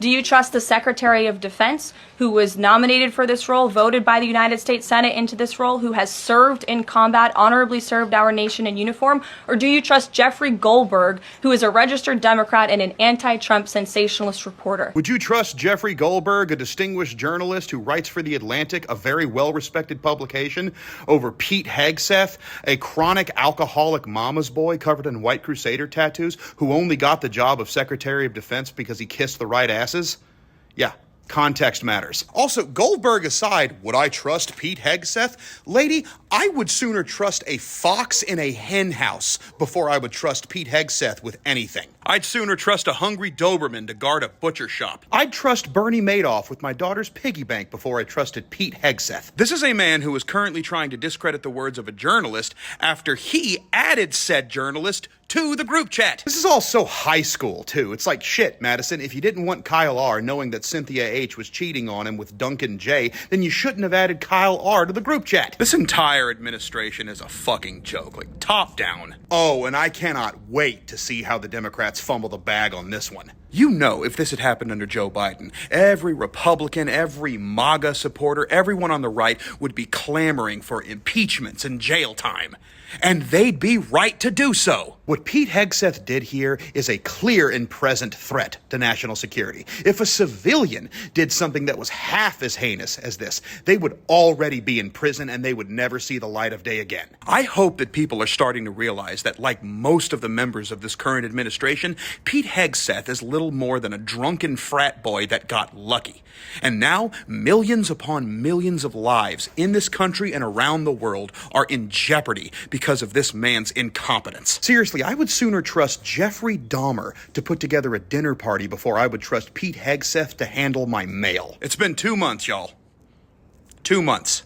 Do you trust the Secretary of Defense, who was nominated for this role, voted by the United States Senate into this role, who has served in combat, honorably served our nation in uniform? Or do you trust Jeffrey Goldberg, who is a registered Democrat and an anti-Trump sensationalist reporter? Would you trust Jeffrey Goldberg, a distinguished journalist who writes for The Atlantic, a very well-respected publication, over Pete Hegseth, a chronic alcoholic mama's boy covered in white crusader tattoos, who only got the job of Secretary of Defense because he kissed the right asses? Yeah, context matters. Also, Goldberg aside, would I trust Pete Hegseth? Lady, I would sooner trust a fox in a hen house before I would trust Pete Hegseth with anything. I'd sooner trust a hungry Doberman to guard a butcher shop. I'd trust Bernie Madoff with my daughter's piggy bank before I trusted Pete Hegseth. This is a man who is currently trying to discredit the words of a journalist after he added said journalist to the group chat. This is all so high school, too. It's like, shit, Madison, if you didn't want Kyle R. knowing that Cynthia H. was cheating on him with Duncan J., then you shouldn't have added Kyle R. to the group chat. This entire administration is a fucking joke, like top down. Oh, and I cannot wait to see how the Democrats fumble the bag on this one. You know, if this had happened under Joe Biden, every Republican, every MAGA supporter, everyone on the right would be clamoring for impeachments and jail time. And they'd be right to do so. What Pete Hegseth did here is a clear and present threat to national security. If a civilian did something that was half as heinous as this, they would already be in prison and they would never see the light of day again. I hope that people are starting to realize that, like most of the members of this current administration, Pete Hegseth is little more than a drunken frat boy that got lucky. And now, millions upon millions of lives in this country and around the world are in jeopardy because of this man's incompetence. Seriously, I would sooner trust Jeffrey Dahmer to put together a dinner party before I would trust Pete Hegseth to handle my mail. It's been 2 months, y'all. 2 months.